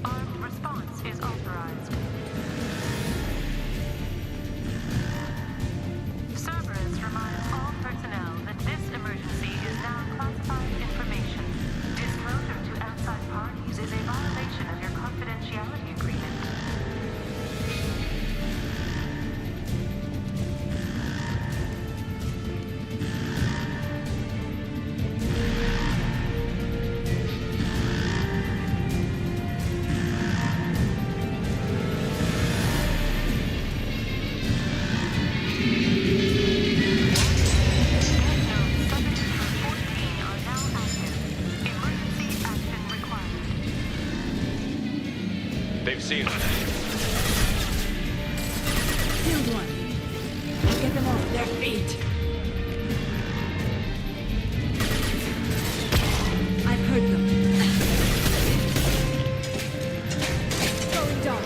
Armed response is authorized. Cerberus reminds all personnel that this emergency is now classified information. Disclosure to outside parties is a violation of your confidentiality agreement. They've seen us. Killed one. Get them off their feet. I've heard them. Going dark.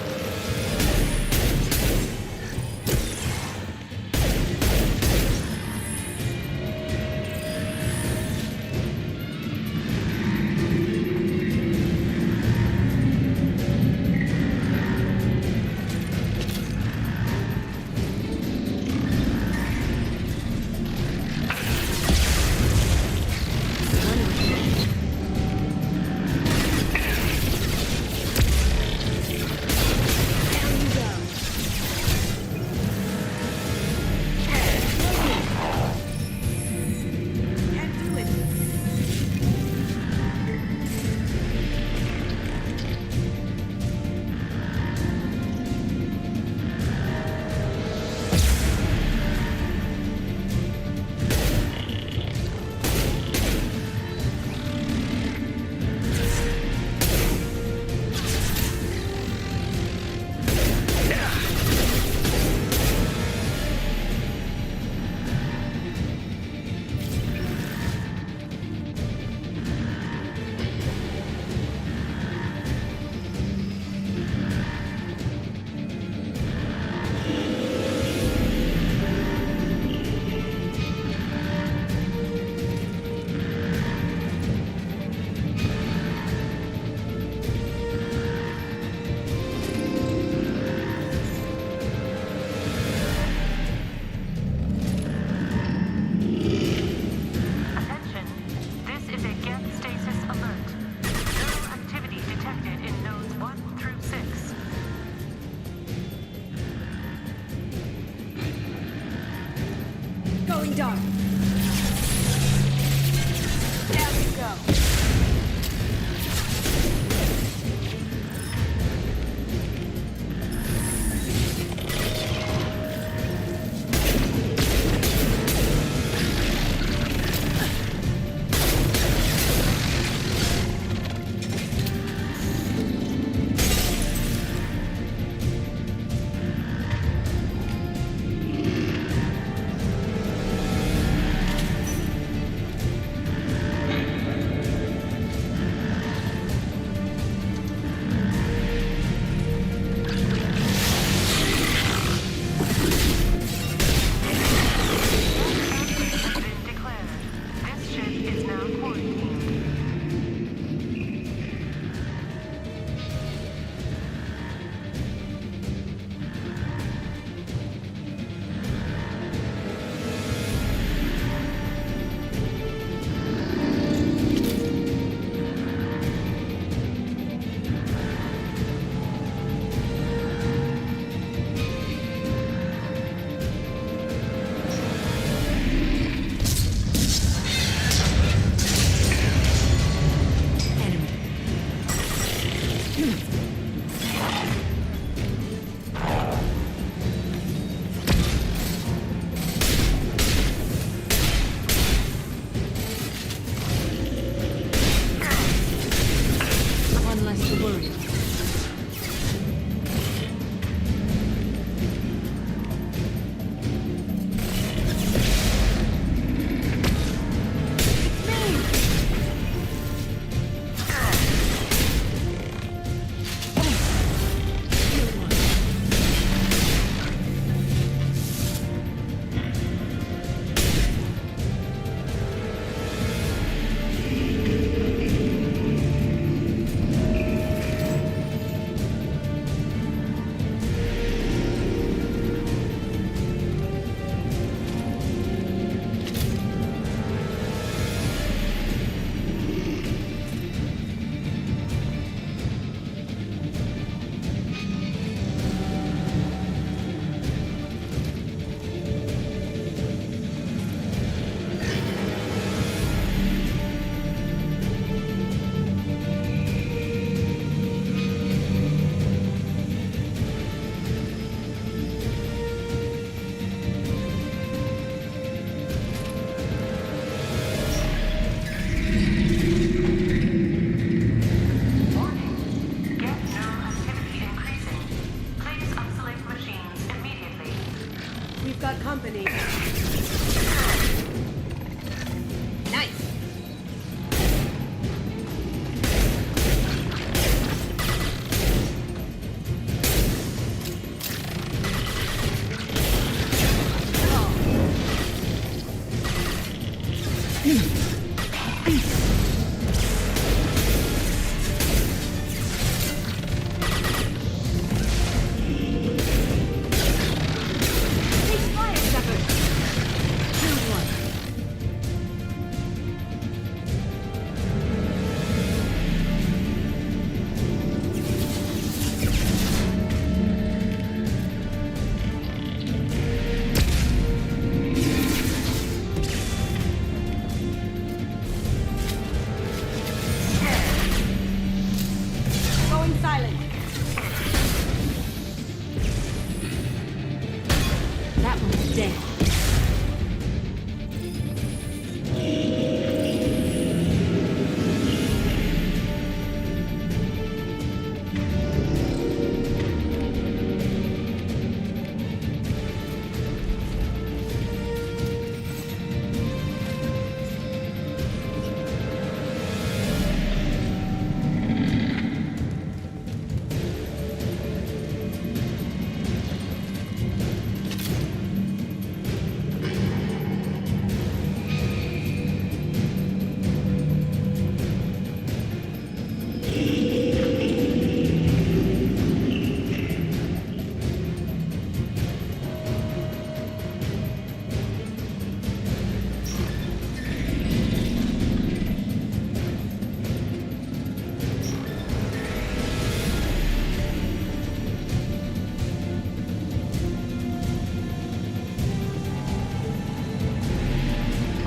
Going dark. Down you go. got company. Nice. Take fire, Shepard. Choose one. Going silent. That one's dead.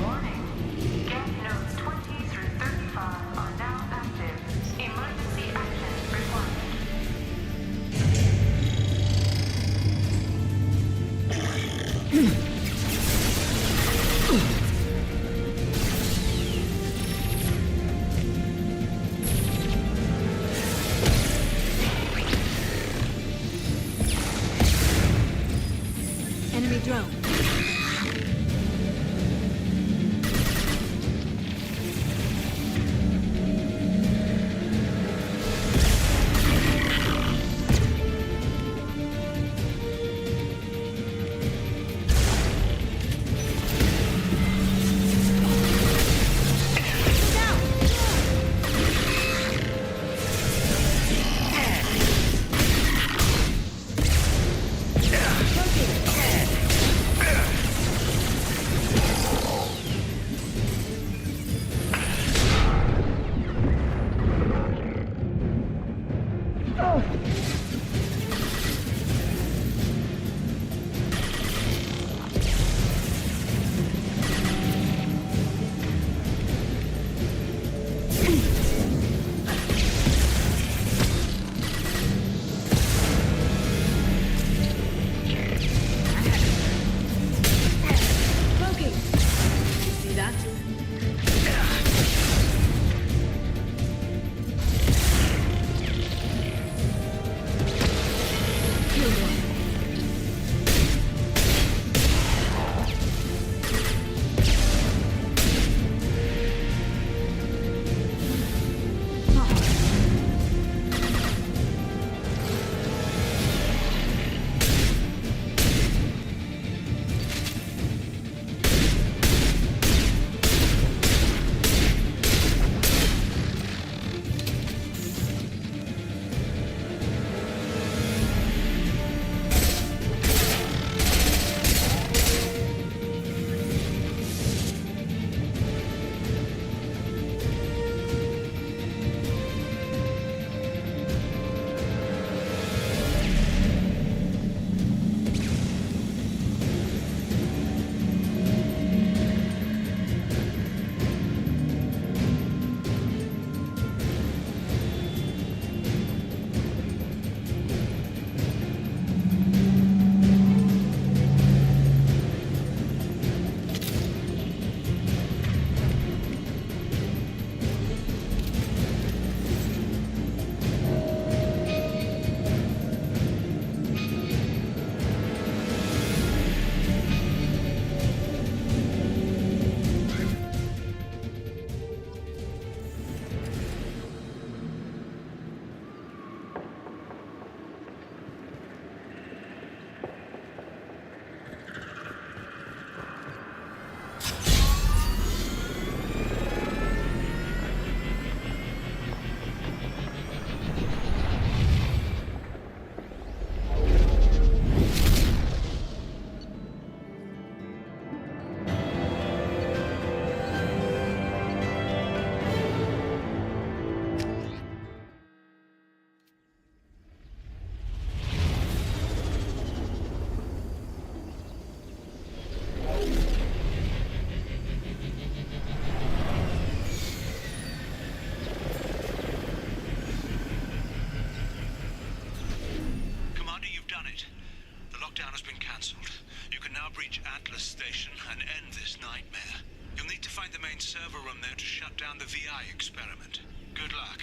Warning. Gap nodes 20 through 35 are now active. Emergency action required. Enemy drone. Smoking. See that? has been cancelled. You can now breach Atlas Station and end this nightmare. You'll need to find the main server room there to shut down the VI experiment. Good luck.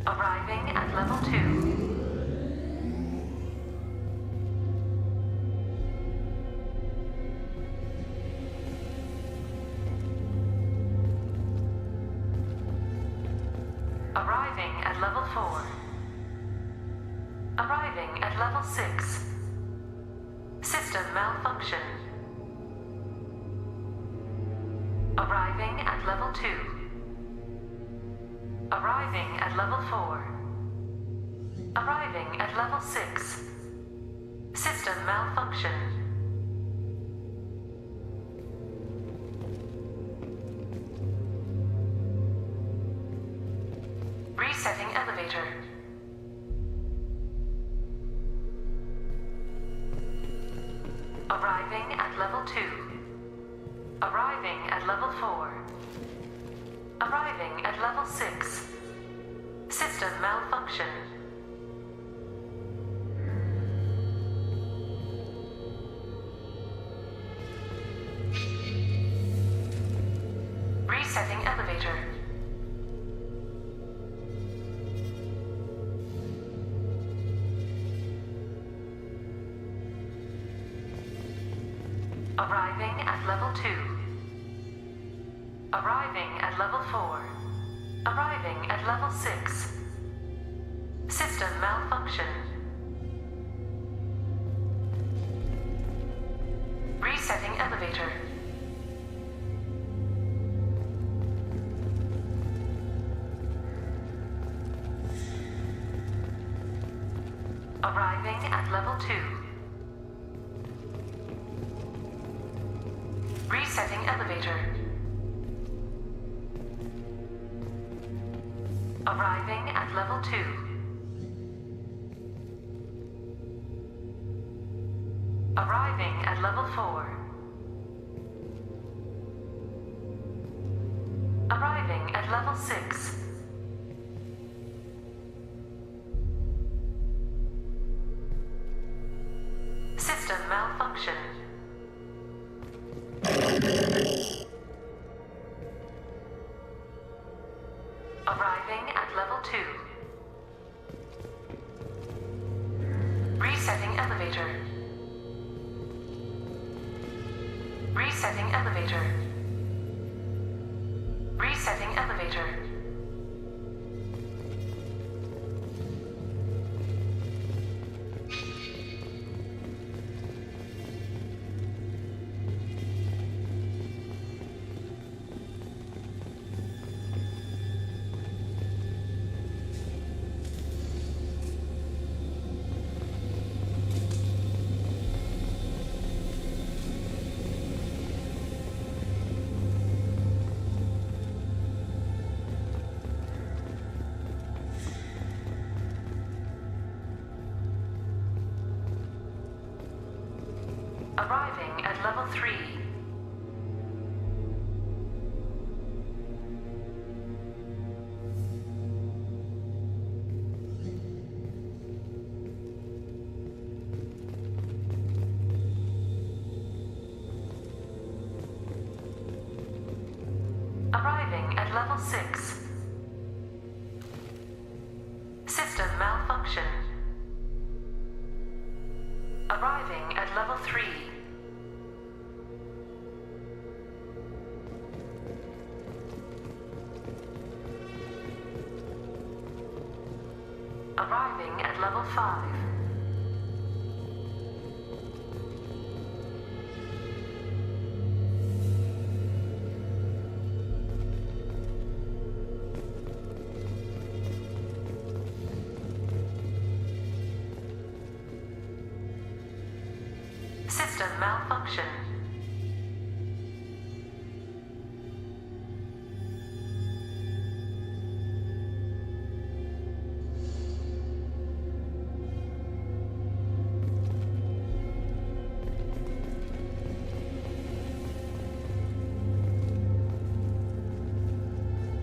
Arriving at level 2. Arriving at level 4. Arriving at level 6. System malfunction. Arriving at level 2. Arriving at level 4. Arriving at level 6. System malfunction. Resetting elevator. Arriving at level 2. Arriving at level 4. Arriving at level 6. System malfunction. Resetting elevator. Arriving at level 2. Arriving at level 4. Arriving at level 6. System malfunction. Resetting elevator. Arriving at level 2. Resetting elevator. Arriving at level 2. Arriving at level 4. Arriving at level 6. System malfunction. Arriving at level 2. Resetting elevator. Resetting elevator. Resetting elevator. Arriving at level 3. Arriving at level 6. System malfunction. Arriving at level 3. Arriving at level 5. System malfunction.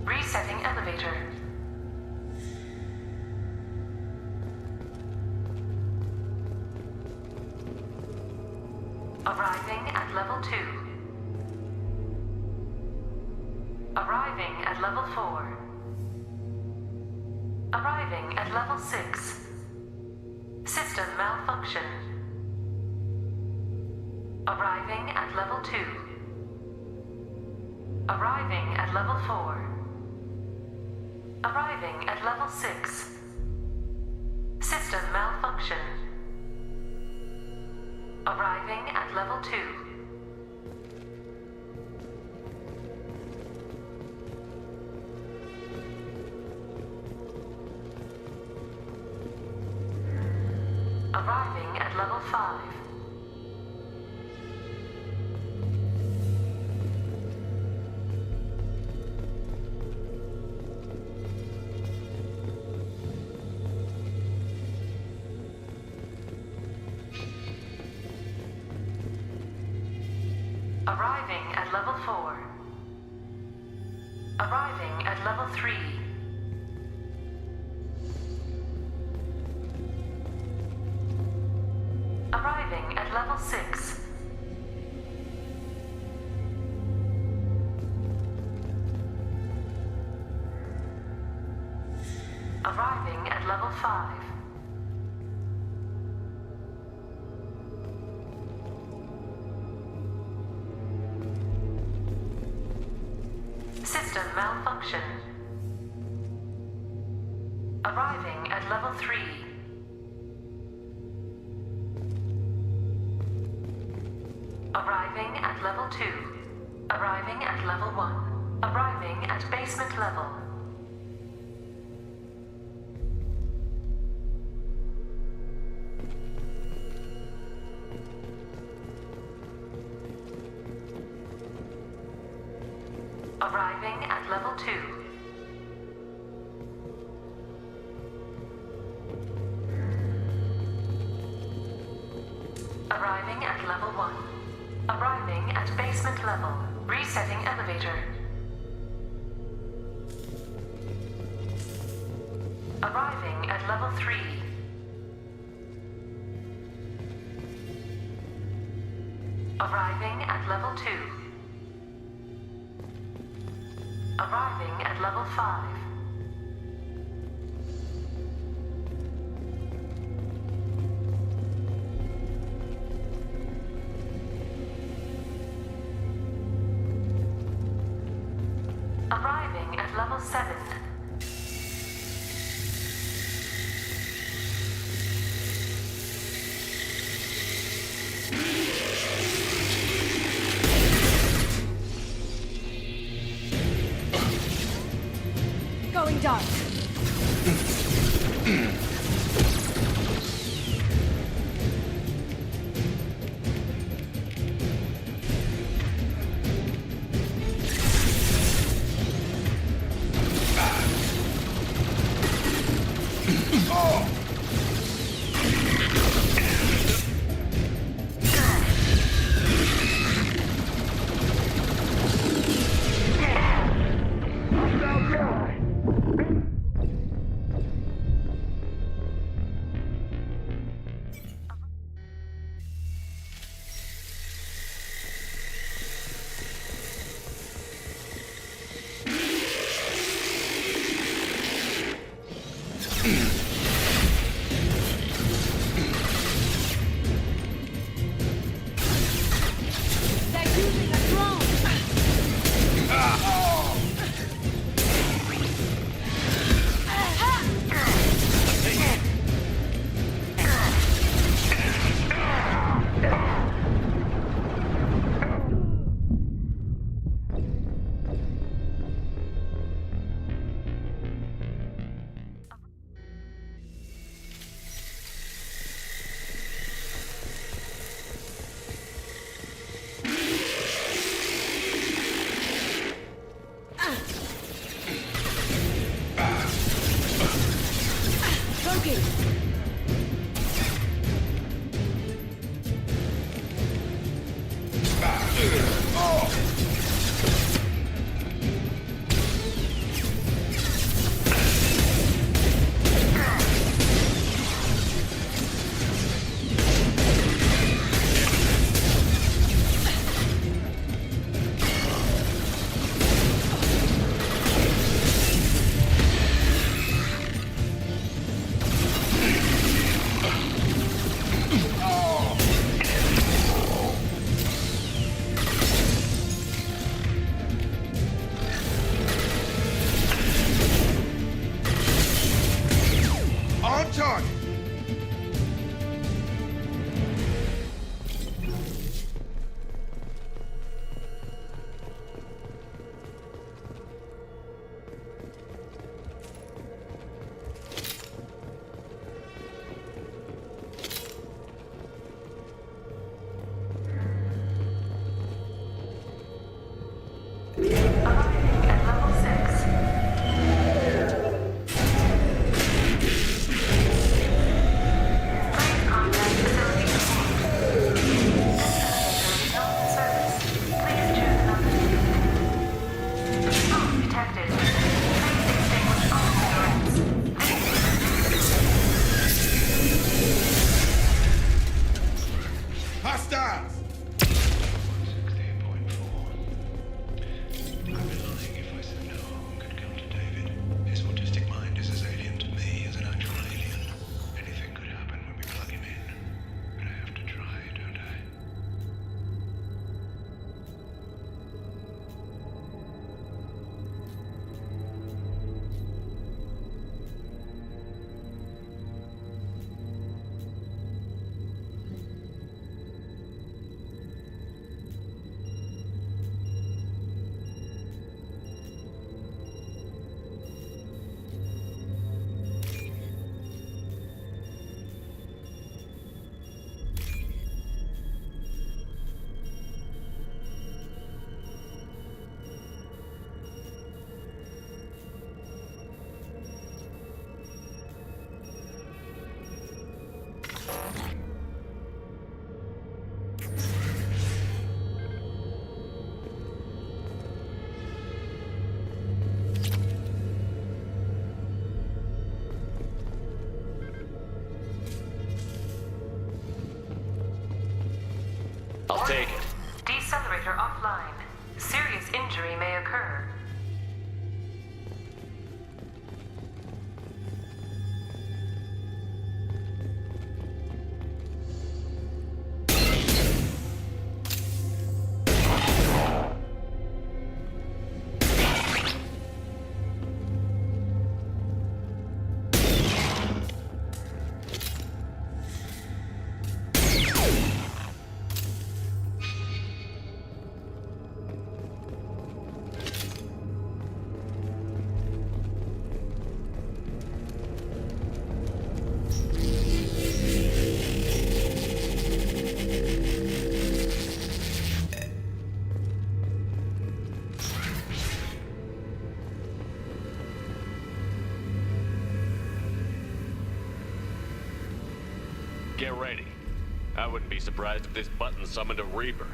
Resetting elevator. Arriving at level 2. Arriving at level 4. Arriving at level 6. System malfunction. Arriving at level 2. Arriving at level 4. Arriving at level 6. System malfunction. Arriving at level 2. Arriving at level 5. Arriving at level 4. Arriving at level 3. Arriving at level 6. Arriving at level 5. System malfunction. Arriving at at level 3. Arriving at level 2. Arriving at level 1. Arriving at basement level. Arriving at level 2. Arriving at level 1. Arriving at basement level. Resetting elevator. Arriving at level 3. Arriving at level 2. Arriving at level 5. Arriving at level 7. Going dark. They're using a drone. Broken. I'll take it. Decelerator offline. Serious injury may occur. Get ready. I wouldn't be surprised if this button summoned a Reaper.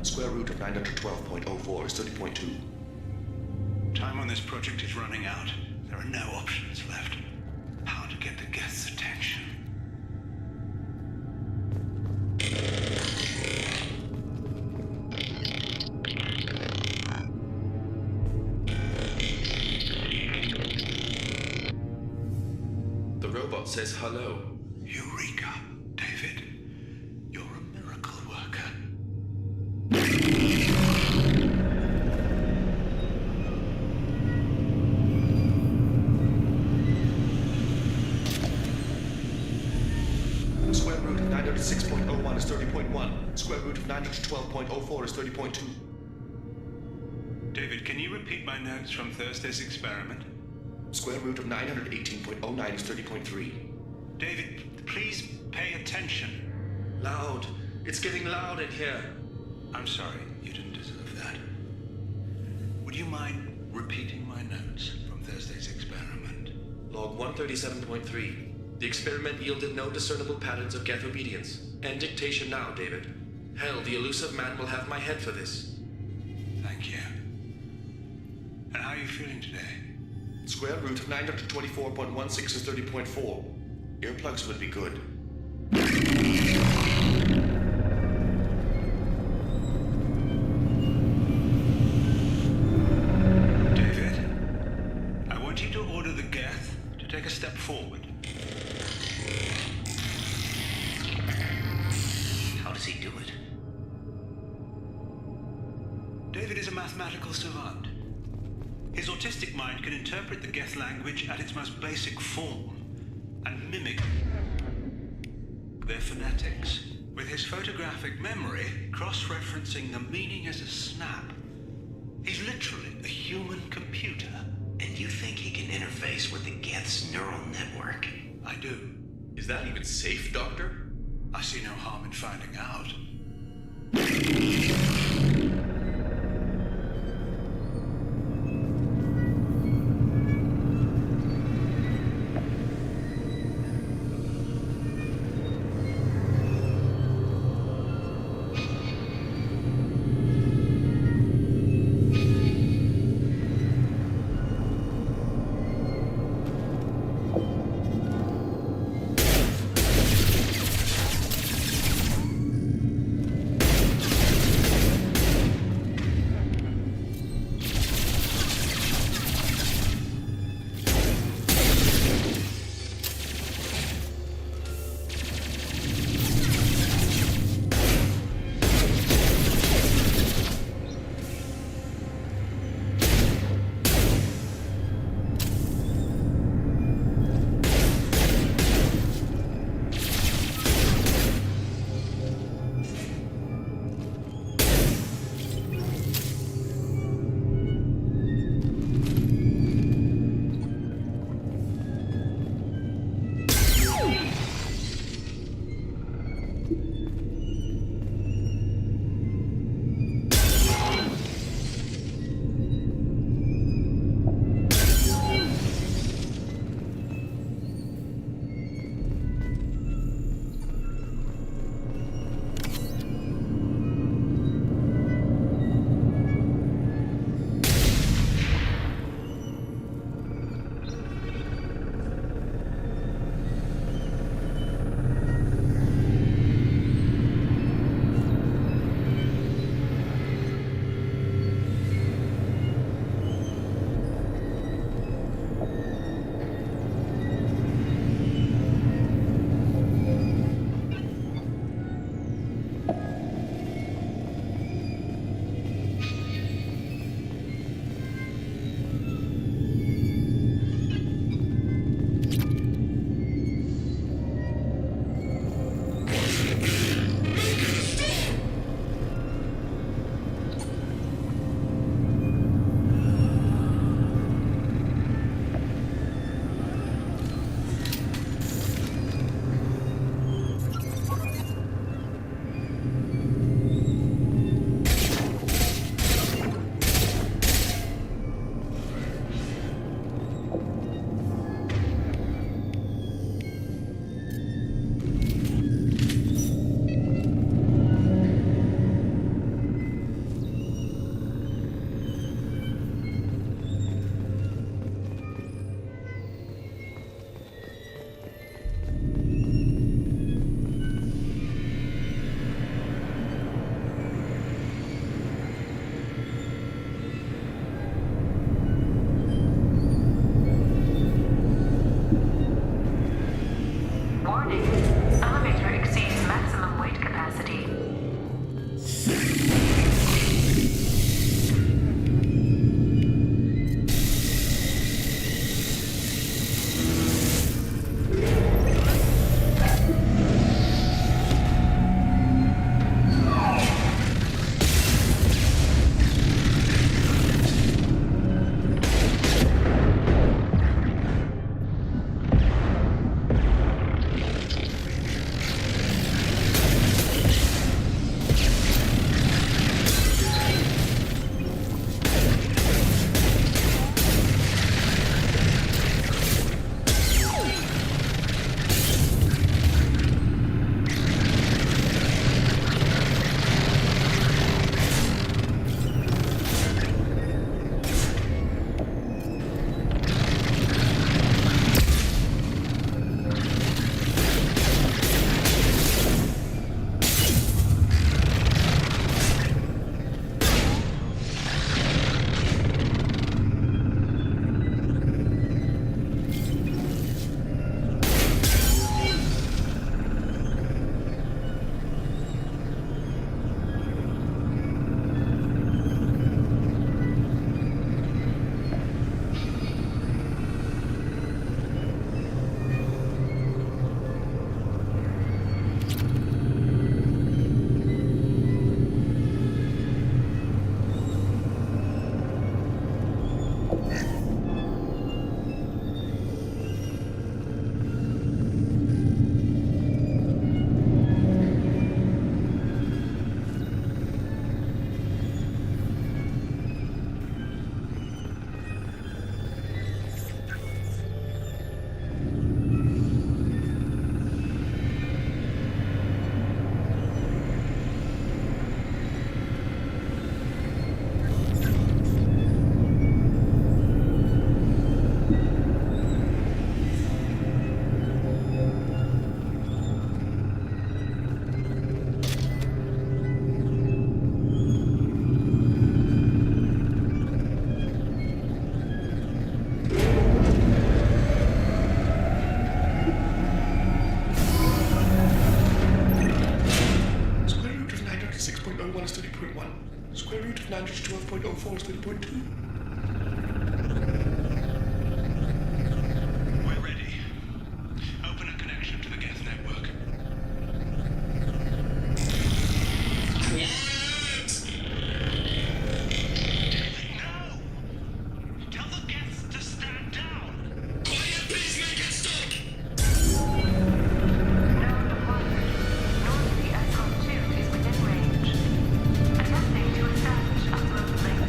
Square root of 912.04 is 30.2. Time on this project is running out. There are no options left. How to get the guests' attention? The robot says hello. Eureka, David. You're a miracle worker. Square root of 906.01 is 30.1. Square root of 912.04 is 30.2. David, can you repeat my notes from Thursday's experiment? Square root of 918.09 is 30.3. David, please pay attention. Loud. It's getting loud in here. I'm sorry, you didn't deserve that. Would you mind repeating my notes from Thursday's experiment? Log 137.3. The experiment yielded no discernible patterns of geth obedience. End dictation now, David. Hell, the elusive man will have my head for this. Thank you. And how are you feeling today? Square root of 924.16 is 30.4. Earplugs would be good. David, I want you to order the geth to take a step forward. How does he David is a mathematical savant. His autistic mind can interpret the Geth language at its most basic form and mimic their phonetics, with his photographic memory cross-referencing the meaning as a snap. He's literally a human computer. And you think he can interface with the Geth's neural network? I do. Is that even safe, Doctor? I see no harm in finding out. 6.04.2. We're ready. Open a connection to the Geth network. No! Tell the Geths to stand down! Quiet, please make it stop! No deployment. North the Icon 2 is within range. Attempting to establish upload link.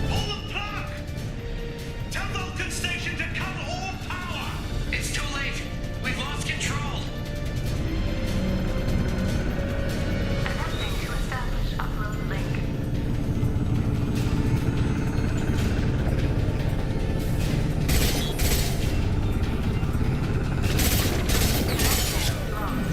Pull the plug! Tell Vulcan Station to cut all power! It's too late. We've lost control. Attempting to establish upload link. Connection lost.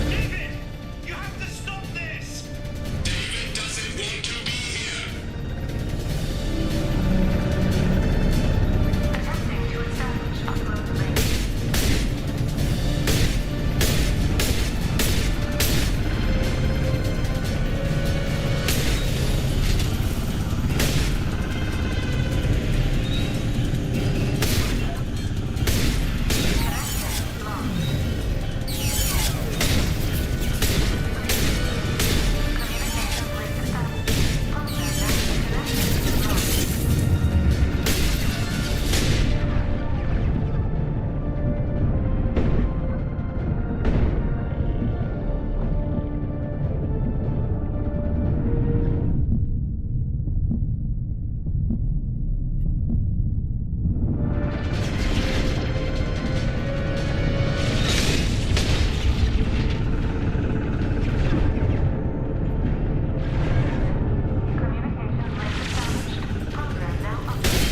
David! You have to stop this! David doesn't want to be here! Attempting to establish upload link. Connection lost. Communication link established. Process connection lost. Communication link established. Program now updated.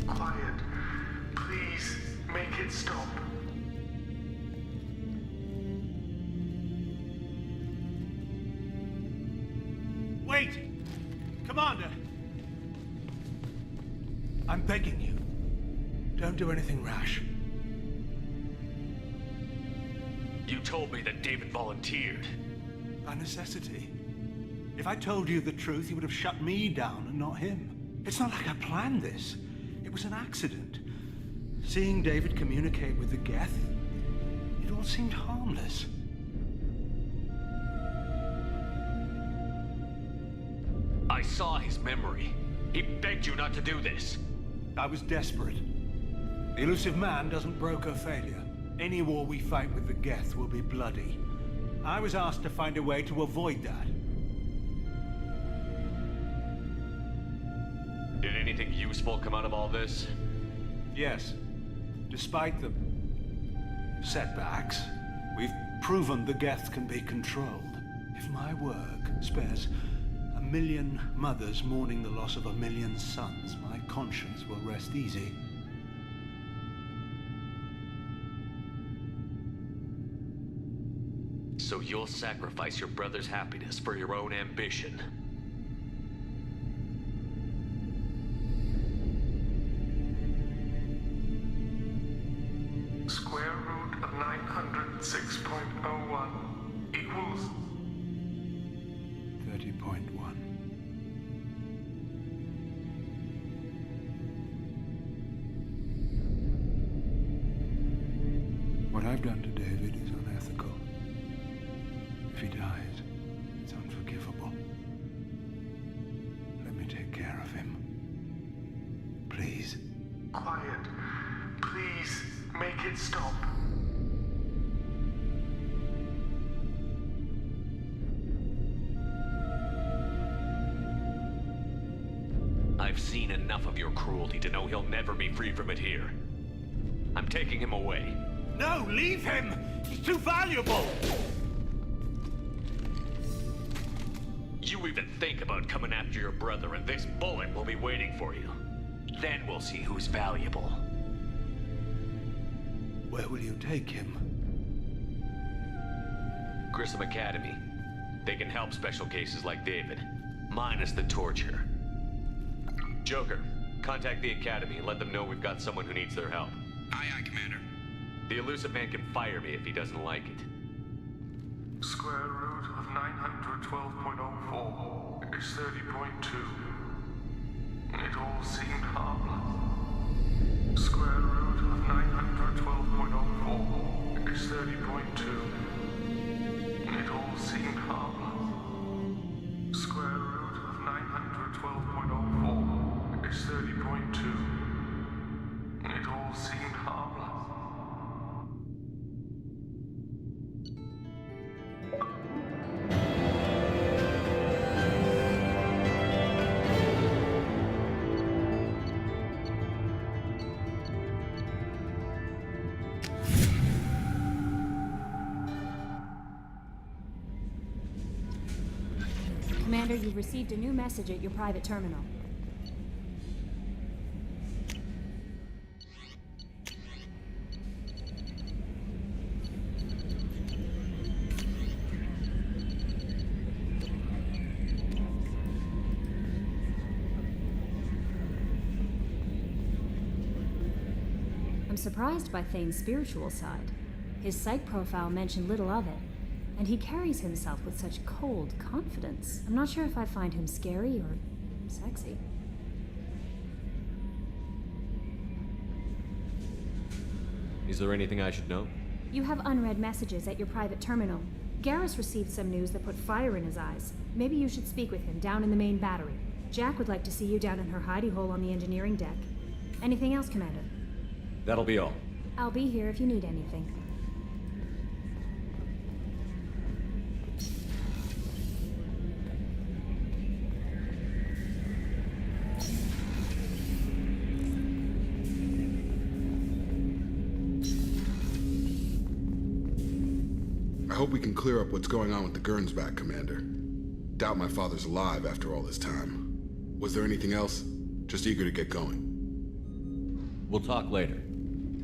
Quiet. Please make it stop. Wait! Commander! I'm begging you. Don't do anything rash. You told me that David volunteered. By necessity. If I told you the truth, you would have shut me down and not him. It's not like I planned this. It was an accident. Seeing David communicate with the Geth, it all seemed harmless. I saw his memory. He begged you not to do this. I was desperate. The elusive man doesn't broker failure. Any war we fight with the Geth will be bloody. I was asked to find a way to avoid that. Did anything useful come out of all this? Yes. Despite the setbacks, we've proven the Geth can be controlled. If my work spares 1 million mothers mourning the loss of 1 million sons, my conscience will rest easy. So you'll sacrifice your brother's happiness for your own ambition? Square root of 906.01 equals 30.1. What I've done to David is unethical. If he dies, it's unforgivable. Let me take care of him. Please. quiet. Please make it stop. I've seen enough of your cruelty to know he'll never be free from it here. I'm taking him away. No, leave him! He's too valuable! You even think about coming after your brother, and this bullet will be waiting for you. Then we'll see who's valuable. Where will you take him? Grissom Academy. They can help special cases like David, minus the torture. Joker, contact the Academy and let them know we've got someone who needs their help. Aye, aye, Commander. The elusive man can fire me if he doesn't like it. Square root of 912.04 is 30.2. It all seemed harmless. Square root of 912.04 is 30.2. It all seemed harmless. Square root of 912.04 is 30.2. It all seemed harmless. Commander, you've received a new message at your private terminal. I'm surprised by Thane's spiritual side. His psych profile mentioned little of it. And he carries himself with such cold confidence. I'm not sure if I find him scary or sexy. Is there anything I should know? You have unread messages at your private terminal. Garrus received some news that put fire in his eyes. Maybe you should speak with him down in the main battery. Jack would like to see you down in her hidey hole on the engineering deck. Anything else, Commander? That'll be all. I'll be here if you need anything. I hope we can clear up what's going on with the Gernsback, Commander. Doubt my father's alive after all this time. Was there anything else? Just eager to get going. We'll talk later.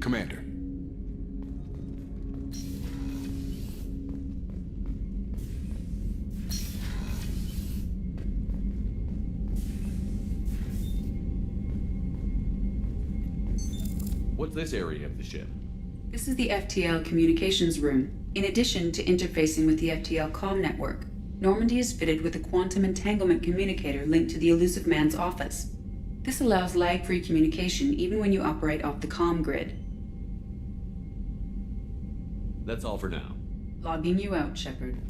Commander. What's this area of the ship? This is the FTL communications room. In addition to interfacing with the FTL comm network, Normandy is fitted with a quantum entanglement communicator linked to the elusive man's office. This allows lag-free communication even when you operate off the comm grid. That's all for now. Logging you out, Shepard.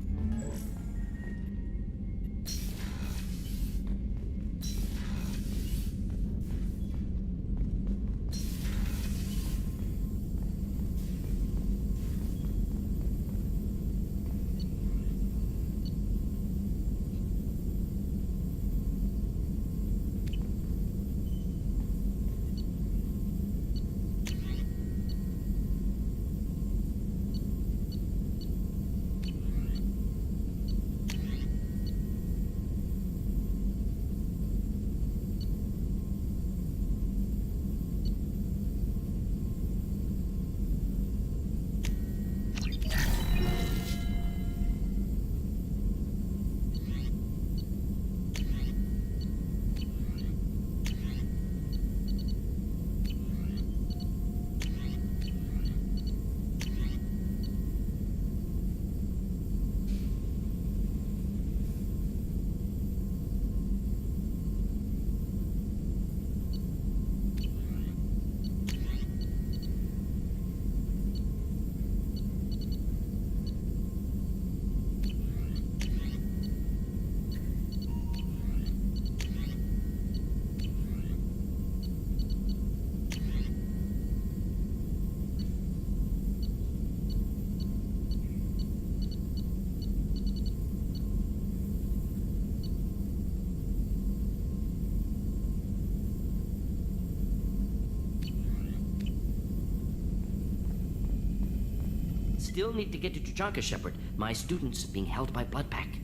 still need to get to Tuchanka, Shepard. My student's being held by Bloodpack.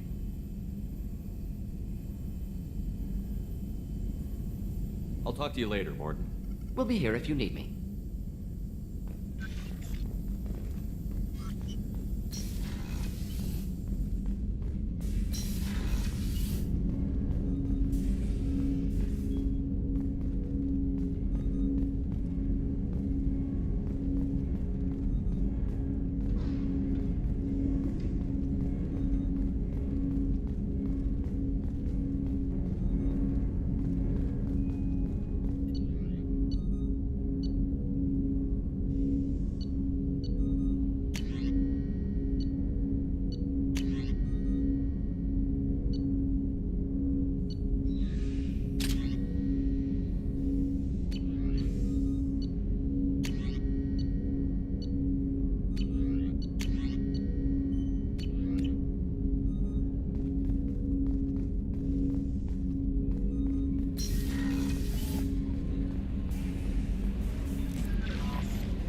I'll talk to you later, Morton. We'll be here if you need me.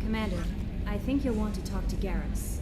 Commander, I think you'll want to talk to Garrus.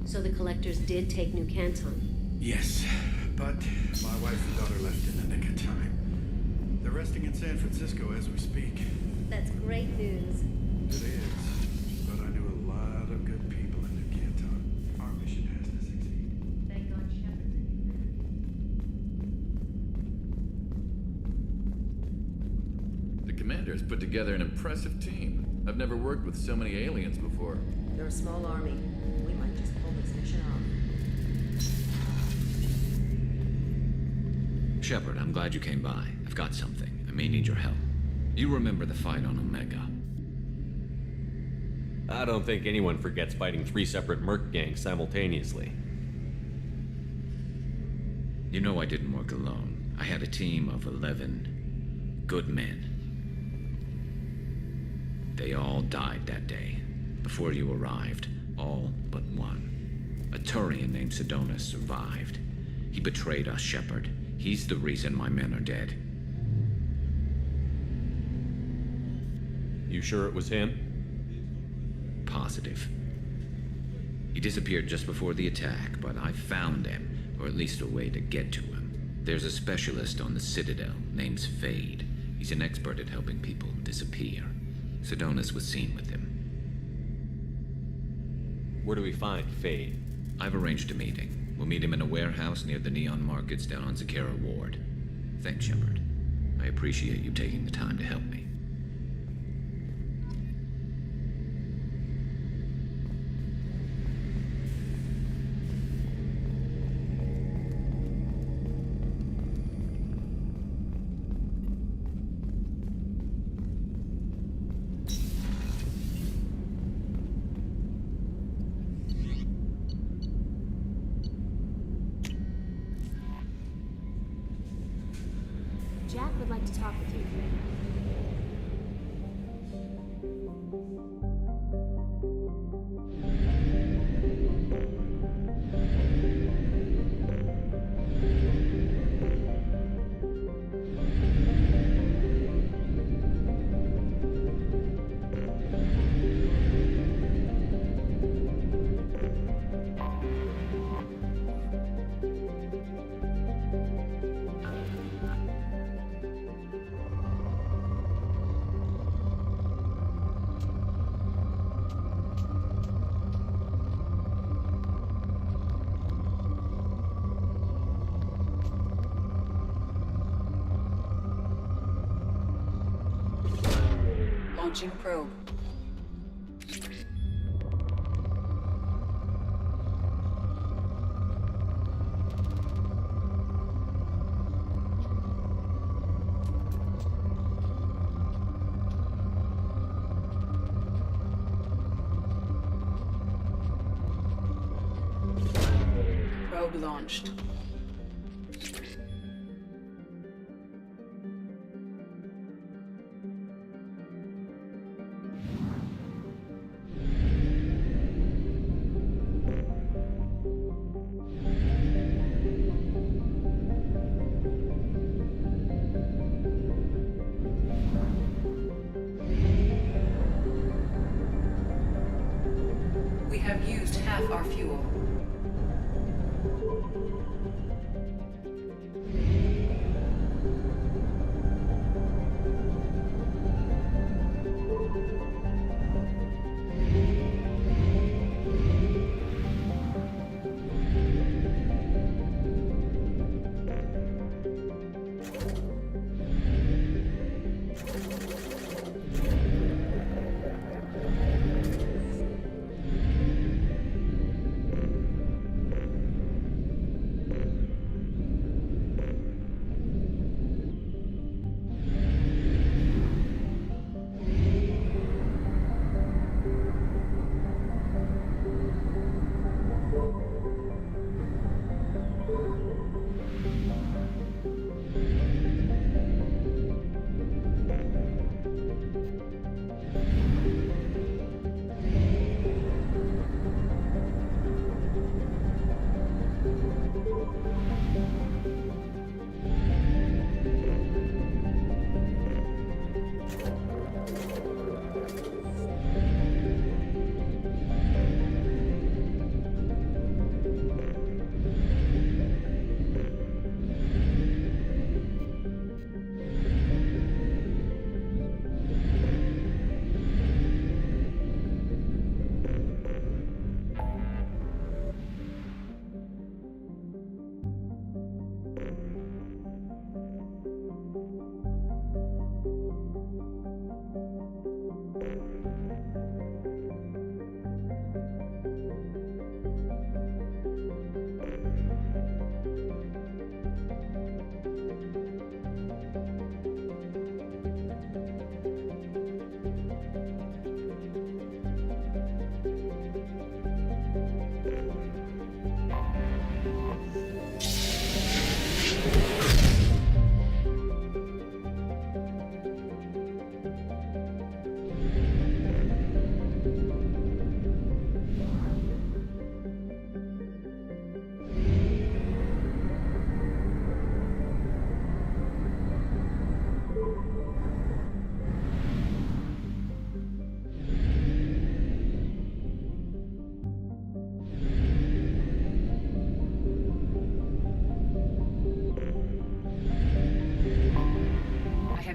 So the collectors did take New Canton? Yes, but my wife and daughter left in the nick of time. They're resting in San Francisco as we speak. That's great news. It is, but I knew a lot of good people in New Canton. Our mission has to succeed. Thank God Shepard's in. The commander's put together an impressive team. I've never worked with so many aliens before. They're a small army. We might just pull this mission off. Shepard, I'm glad you came by. I've got something. I may need your help. You remember the fight on Omega? I don't think anyone forgets fighting 3 separate merc gangs simultaneously. You know I didn't work alone. I had a team of 11 good men. They all died that day, before you arrived. All but one. A Turian named Sidonis survived. He betrayed us, Shepard. He's the reason my men are dead. You sure it was him? Positive. He disappeared just before the attack, but I found him, or at least a way to get to him. There's a specialist on the Citadel named Fade. He's an expert at helping people disappear. Sidonis was seen with him. Where do we find Fade? I've arranged a meeting. We'll meet him in a warehouse near the Neon Markets down on Zakera Ward. Thanks, Shepard. I appreciate you taking the time to help me. Jack would like to talk with you. Launching probe. Probe launched. We have used half our fuel.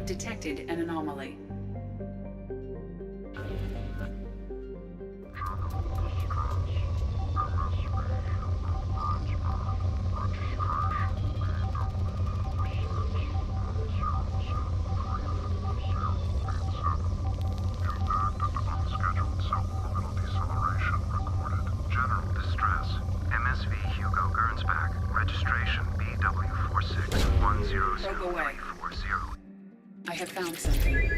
Detected an anomaly. I have found something.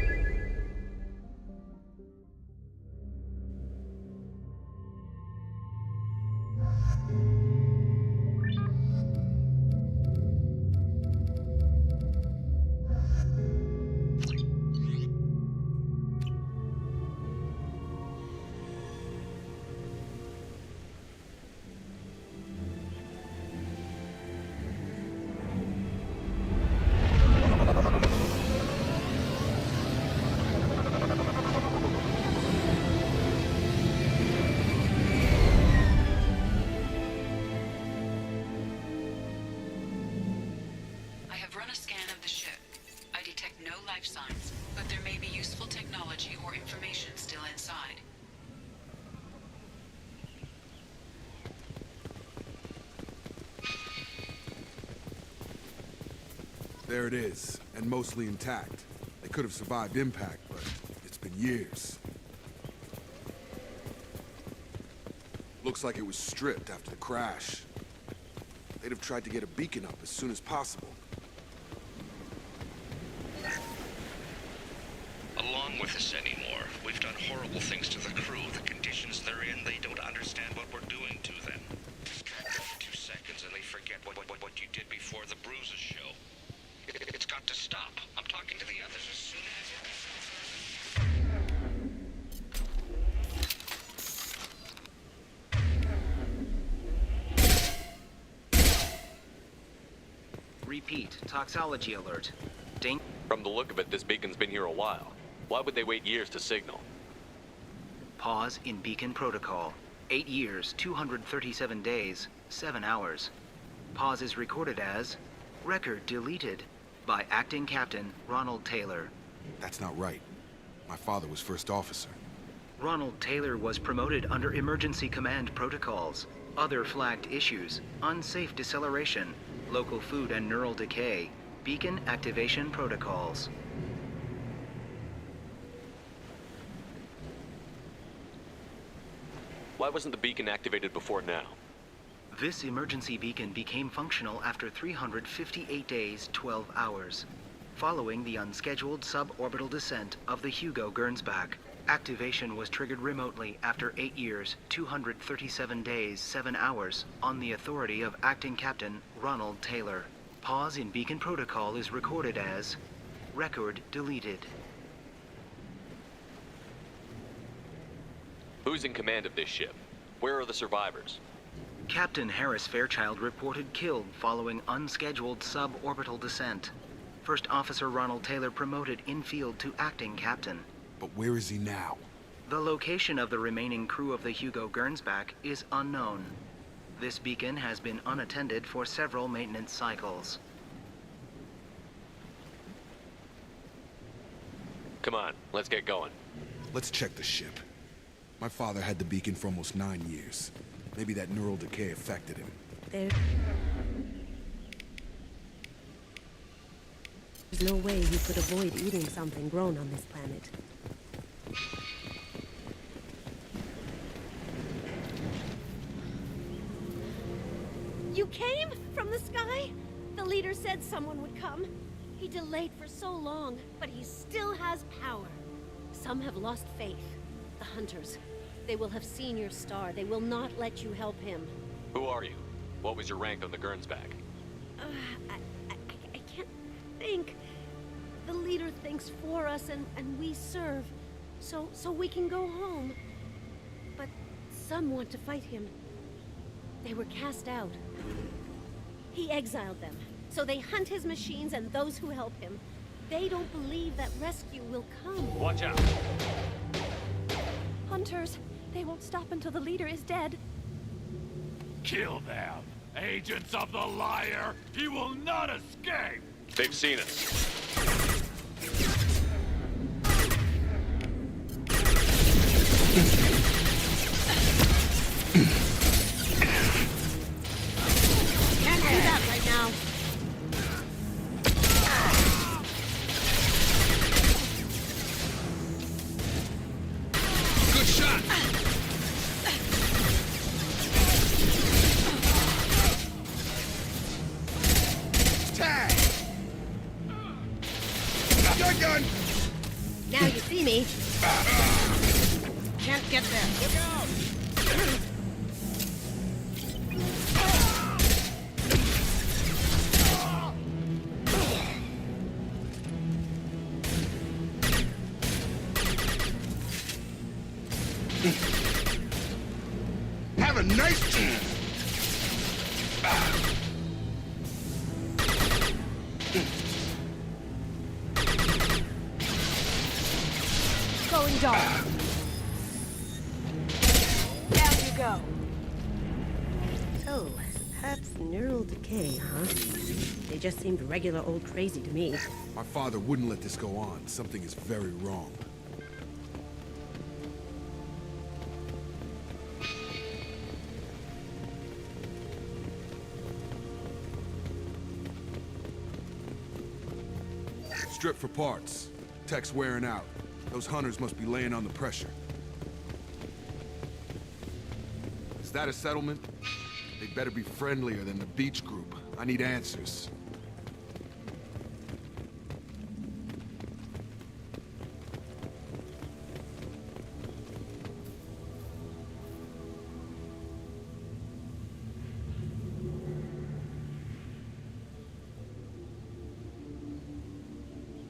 Signs, but there may be useful technology or information still inside. There it is, and mostly intact. They could have survived impact, but it's been years. Looks like it was stripped after the crash. They'd have tried to get a beacon up as soon as possible. Along with us anymore. We've done horrible things to the crew. The conditions they're in, they don't understand what we're doing to them. Distract them for 2 seconds and they forget what you did before the bruises show. It's got to stop. I'm talking to the others as soon as Repeat, toxology alert. From the look of it, this beacon's been here a while. Why would they wait years to signal? Pause in beacon protocol. 8 years, 237 days, 7 hours. Pause is recorded as record deleted by acting captain Ronald Taylor. That's not right. My father was first officer. Ronald Taylor was promoted under emergency command protocols. Other flagged issues: unsafe deceleration, local food and neural decay, beacon activation protocols. Why wasn't the beacon activated before now? This emergency beacon became functional after 358 days, 12 hours. Following the unscheduled suborbital descent of the Hugo Gernsback, activation was triggered remotely after 8 years, 237 days, 7 hours, on the authority of Acting Captain Ronald Taylor. Pause in beacon protocol is recorded as record deleted. Who's in command of this ship? Where are the survivors? Captain Harris Fairchild reported killed following unscheduled suborbital descent. First Officer Ronald Taylor promoted in-field to acting captain. But where is he now? The location of the remaining crew of the Hugo Gernsback is unknown. This beacon has been unattended for several maintenance cycles. Come on, let's get going. Let's check the ship. My father had the beacon for almost 9 years. Maybe that neural decay affected him. There's no way you could avoid eating something grown on this planet. You came from the sky? The leader said someone would come. He delayed for so long, but he still has power. Some have lost faith. The hunters. They will have seen your star. They will not let you help him. Who are you? What was your rank on the Gernsback? I can't think. The leader thinks for us and we serve. So we can go home. But some want to fight him. They were cast out. He exiled them. So they hunt his machines and those who help him. They don't believe that rescue will come. Watch out! Hunters, they won't stop until the leader is dead. Kill them! Agents of the liar! He will not escape! They've seen us. Can't do that right now. Good shot! Tag! Gun! Now you see me. Can't get there. Look out! Have a nice time! Going dark. Down you go. So, that's neural decay, huh? They just seemed regular old crazy to me. My father wouldn't let this go on. Something is very wrong. Strip for parts. Tech's wearing out. Those hunters must be laying on the pressure. Is that a settlement? They'd better be friendlier than the beach group. I need answers.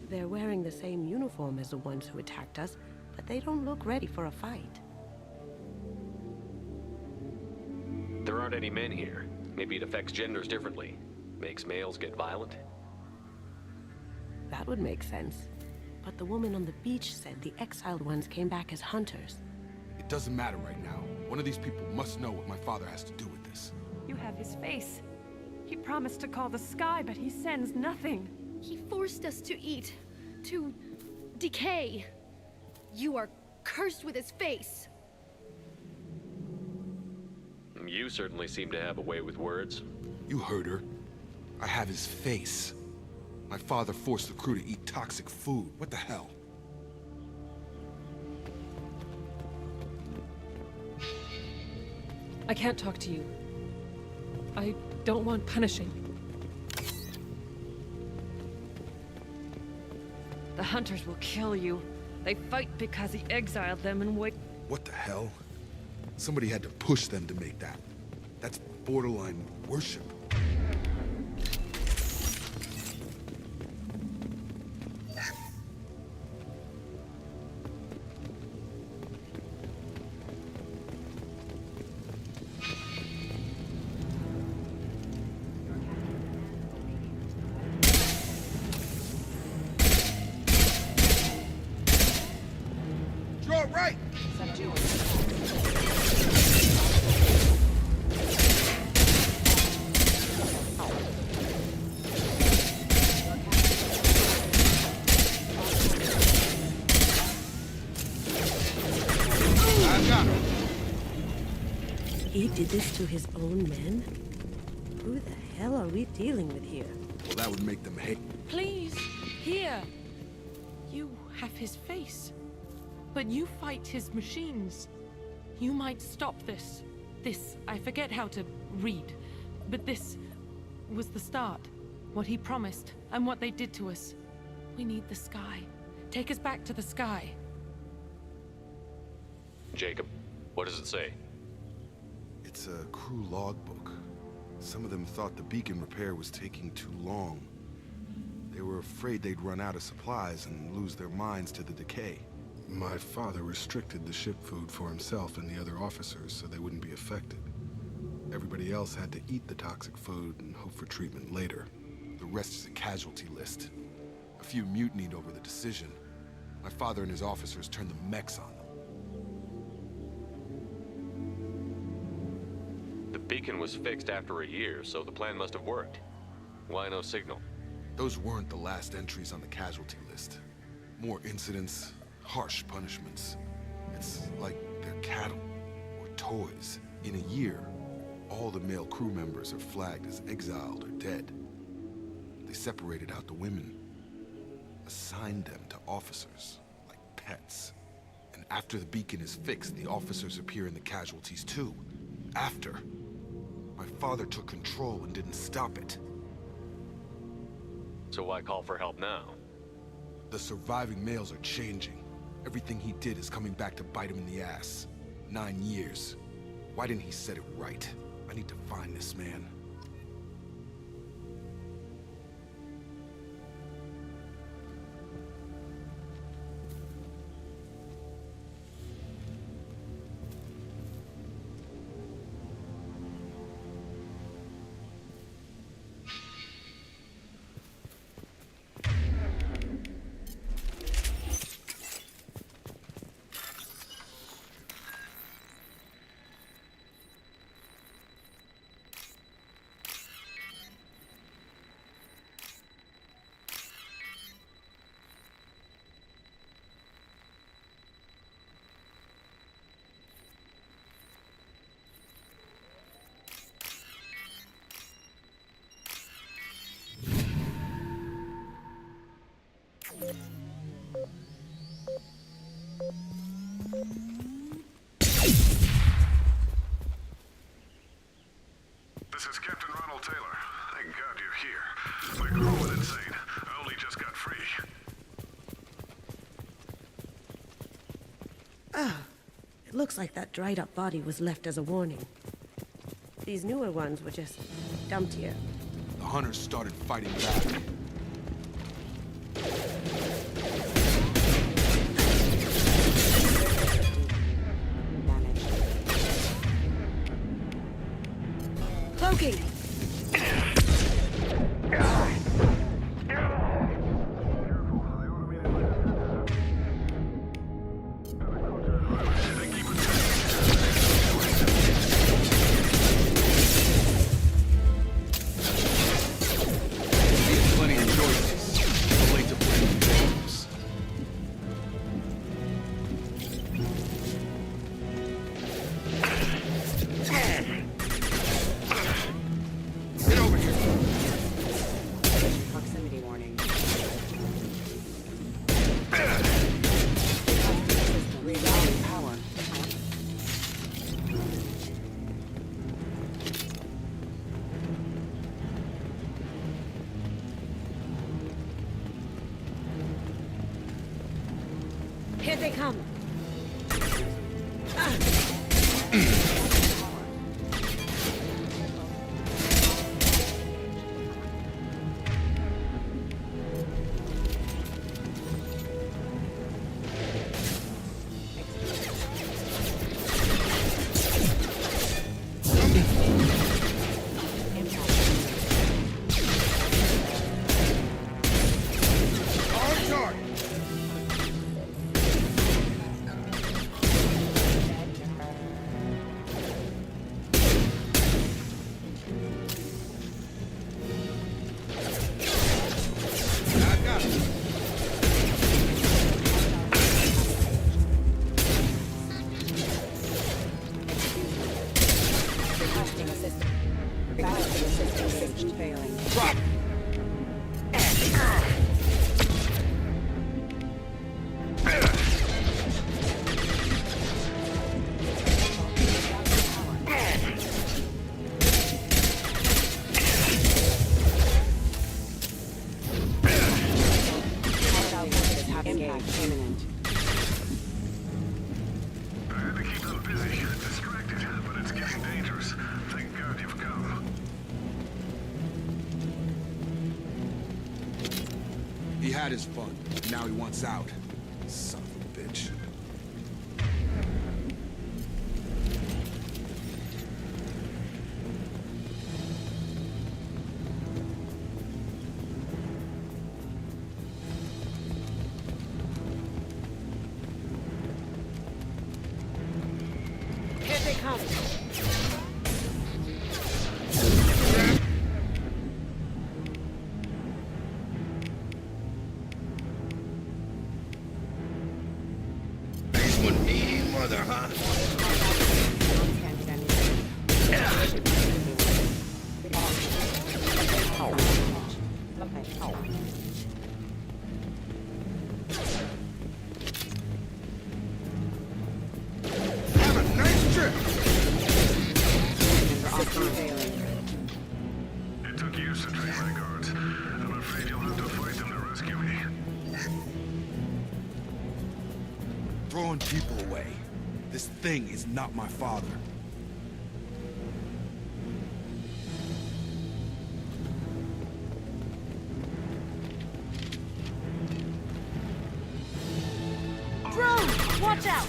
They're wearing the same uniform as the ones who attacked us, but they don't look ready for a fight. There aren't any men here. Maybe it affects genders differently. Makes males get violent? That would make sense. But the woman on the beach said the exiled ones came back as hunters. It doesn't matter right now. One of these people must know what my father has to do with this. You have his face. He promised to call the sky, but he sends nothing. He forced us to eat, to decay. You are cursed with his face. You certainly seem to have a way with words. You heard her. I have his face. My father forced the crew to eat toxic food. What the hell? I can't talk to you. I don't want punishing. The hunters will kill you. They fight because he exiled them and wait. What the hell? Somebody had to push them to make that. That's borderline worship. Draw right! He did this to his own men? Who the hell are we dealing with here? Well, that would make them hate. Please, here. You have his face. But you fight his machines. You might stop this. This, I forget how to read. But this was the start. What he promised, and what they did to us. We need the sky. Take us back to the sky. Jacob, what does it say? It's a crew logbook. Some of them thought the beacon repair was taking too long. They were afraid they'd run out of supplies and lose their minds to the decay. My father restricted the ship food for himself and the other officers so they wouldn't be affected. Everybody else had to eat the toxic food and hope for treatment later. The rest is a casualty list. A few mutinied over the decision. My father and his officers turned the mechs on them. The beacon was fixed after a year, so the plan must have worked. Why no signal? Those weren't the last entries on the casualty list. More incidents, harsh punishments. It's like they're cattle or toys. In a year, all the male crew members are flagged as exiled or dead. They separated out the women, assigned them to officers, like pets. And after the beacon is fixed, the officers appear in the casualties too. After. My father took control and didn't stop it. So why call for help now? The surviving males are changing. Everything he did is coming back to bite him in the ass. 9 years. Why didn't he set it right? I need to find this man. This is Captain Ronald Taylor. Thank God you're here. My crew went insane. I only just got free. Ah, it looks like that dried up body was left as a warning. These newer ones were just dumped here. The hunters started fighting back. Cloaking! Here they come. He had his fun. Now he wants out. Son of a bitch. Here they come. It took years to train my guards. I'm afraid you'll have to fight them to rescue me. Throwing people away. This thing is not my father. Drone! Watch out!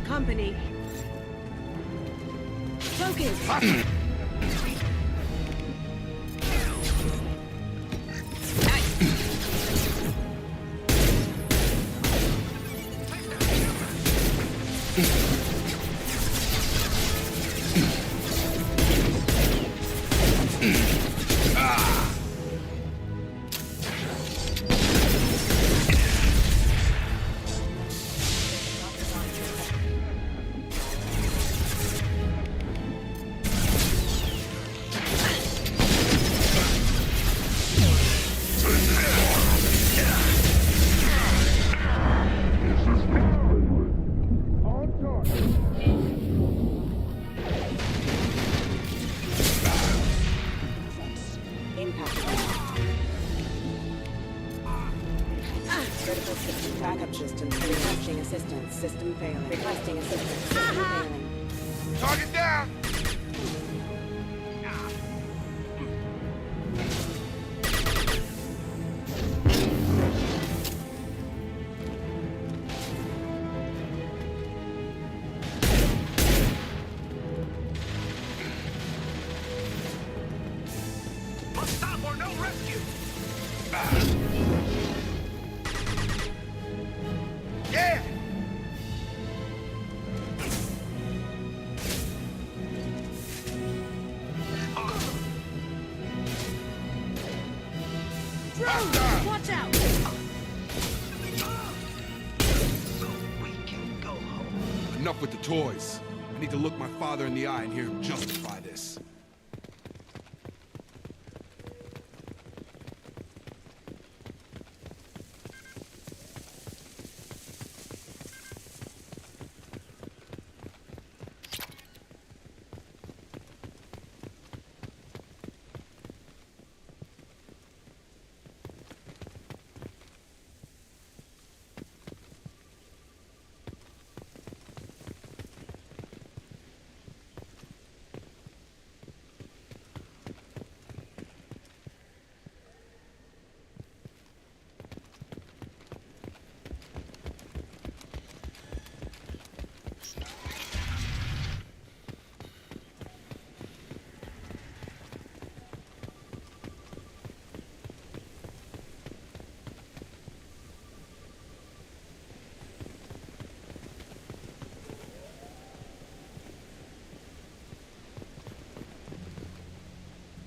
company. Focus! System failing. Requesting assistance. System failing. Target down! Stop or no rescue! Yeah! Watch out! Enough with the toys. I need to look my father in the eye and hear him justify this.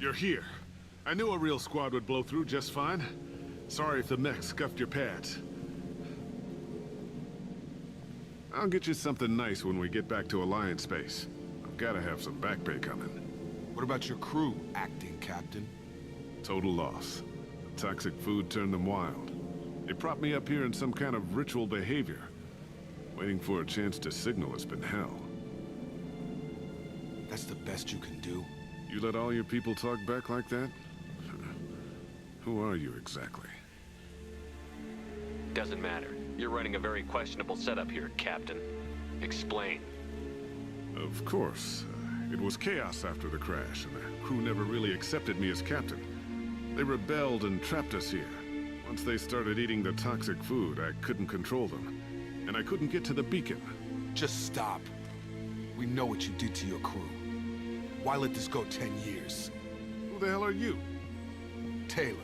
You're here. I knew a real squad would blow through just fine. Sorry if the mech scuffed your pads. I'll get you something nice when we get back to Alliance space. I've gotta have some back pay coming. What about your crew, acting captain? Total loss. The toxic food turned them wild. They propped me up here in some kind of ritual behavior. Waiting for a chance to signal has been hell. That's the best you can do? You let all your people talk back like that? Who are you exactly? Doesn't matter. You're running a very questionable setup here, Captain. Explain. Of course. It was chaos after the crash, and the crew never really accepted me as captain. They rebelled and trapped us here. Once they started eating the toxic food, I couldn't control them. And I couldn't get to the beacon. Just stop. We know what you did to your crew. Why let this go 10 years? Who the hell are you? Taylor.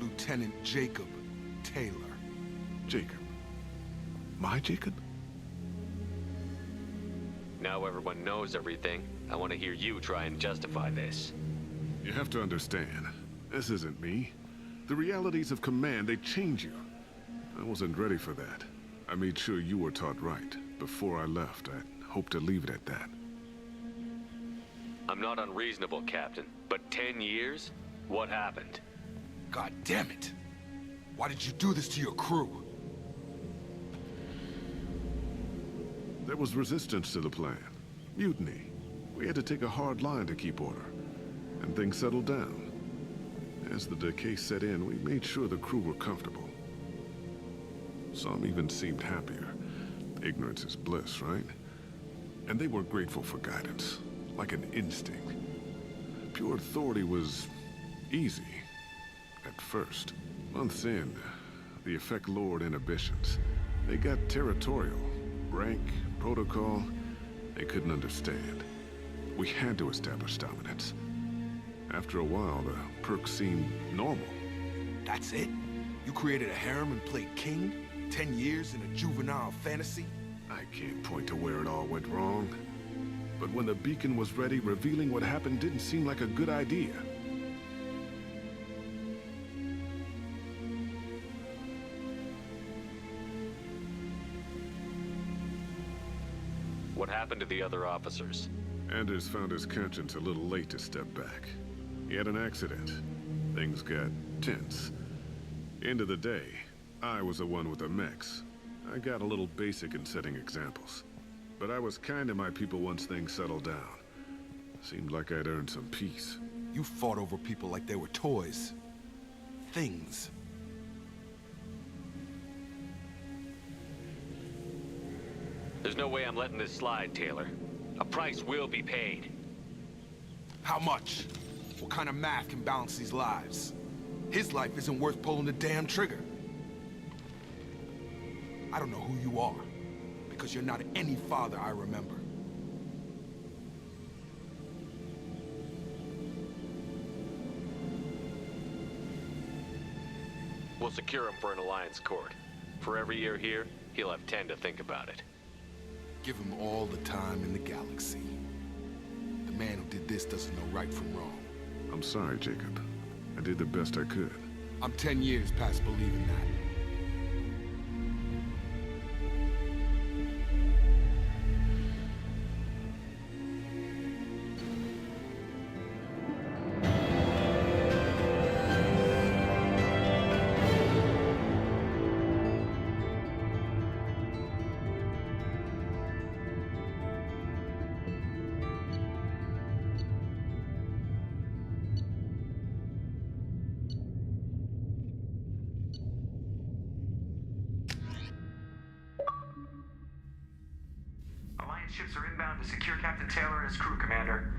Lieutenant Jacob Taylor. Jacob? My Jacob? Now everyone knows everything. I want to hear you try and justify this. You have to understand, this isn't me. The realities of command, they change you. I wasn't ready for that. I made sure you were taught right. Before I left, I hoped to leave it at that. I'm not unreasonable, Captain, but 10 years? What happened? God damn it! Why did you do this to your crew? There was resistance to the plan. Mutiny. We had to take a hard line to keep order. And things settled down. As the decay set in, we made sure the crew were comfortable. Some even seemed happier. Ignorance is bliss, right? And they were grateful for guidance, like an instinct. Pure authority was easy, at first. Months in, the effect lowered inhibitions. They got territorial, Rank, protocol, they couldn't understand. We had to establish dominance. After a while, the perks seemed normal. That's it? You created a harem and played king? 10 years in a juvenile fantasy? I can't point to where it all went wrong. But when the beacon was ready, revealing what happened didn't seem like a good idea. What happened to the other officers? Anders found his conscience a little late to step back. He had an accident. Things got tense. End of the day, I was the one with the mechs. I got a little basic in setting examples. But I was kind to my people once things settled down. Seemed like I'd earned some peace. You fought over people like they were toys. Things. There's no way I'm letting this slide, Taylor. A price will be paid. How much? What kind of math can balance these lives? His life isn't worth pulling the damn trigger. I don't know who you are, because you're not any father I remember. We'll secure him for an Alliance court. For every year here, he'll have 10 to think about it. Give him all the time in the galaxy. The man who did this doesn't know right from wrong. I'm sorry, Jacob. I did the best I could. I'm 10 years past believing that. Ships are inbound to secure Captain Taylor and his crew, Commander.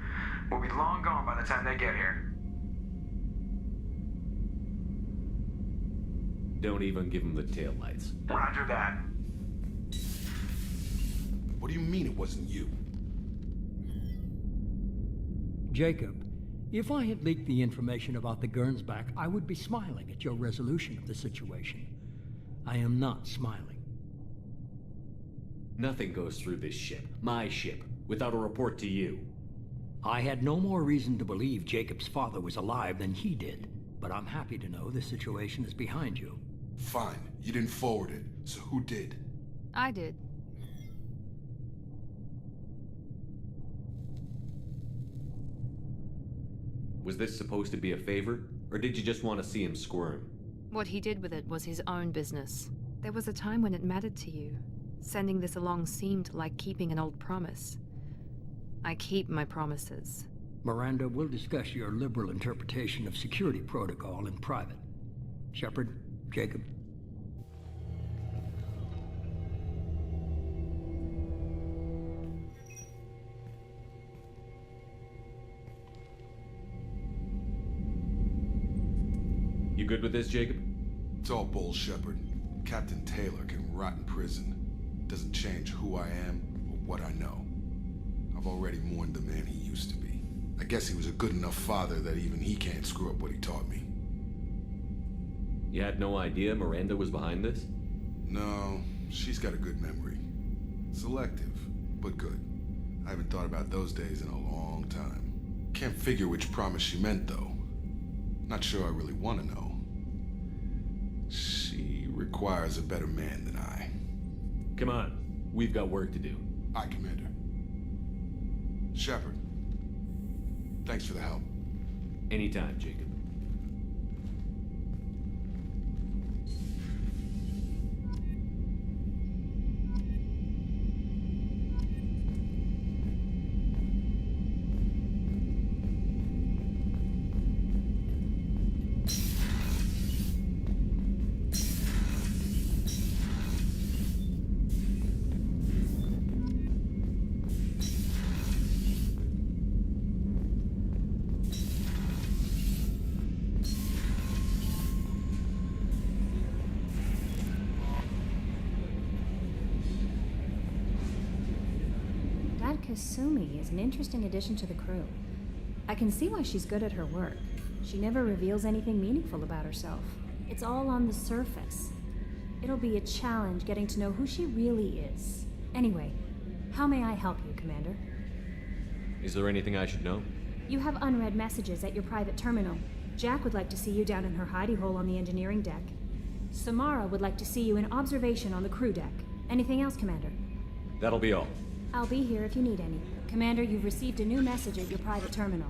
We'll be long gone by the time they get here. Don't even give him the taillights. Roger that. What do you mean it wasn't you? Jacob, if I had leaked the information about the Gernsback, I would be smiling at your resolution of the situation. I am not smiling. Nothing goes through this ship, my ship, without a report to you. I had no more reason to believe Jacob's father was alive than he did, but I'm happy to know the situation is behind you. Fine, you didn't forward it, so who did? I did. Was this supposed to be a favor, or did you just want to see him squirm? What he did with it was his own business. There was a time when it mattered to you. Sending this along seemed like keeping an old promise. I keep my promises. Miranda, we'll discuss your liberal interpretation of security protocol in private. Shepard, Jacob. You good with this, Jacob? It's all bull, Shepard. Captain Taylor can rot in prison. Doesn't change who I am or what I know. I've already mourned the man he used to be. I guess he was a good enough father that even he can't screw up what he taught me. You had no idea Miranda was behind this? No, she's got a good memory. Selective, but good. I haven't thought about those days in a long time. Can't figure which promise she meant, though. Not sure I really want to know. She requires a better man than I. Come on, we've got work to do. Aye, Commander. Shepard, thanks for the help. Anytime, Jacob. That Kasumi is an interesting addition to the crew. I can see why she's good at her work. She never reveals anything meaningful about herself. It's all on the surface. It'll be a challenge getting to know who she really is. Anyway, how may I help you, Commander? Is there anything I should know? You have unread messages at your private terminal. Jack would like to see you down in her hidey hole on the engineering deck. Samara would like to see you in observation on the crew deck. Anything else, Commander? That'll be all. I'll be here if you need any. Commander, you've received a new message at your private terminal.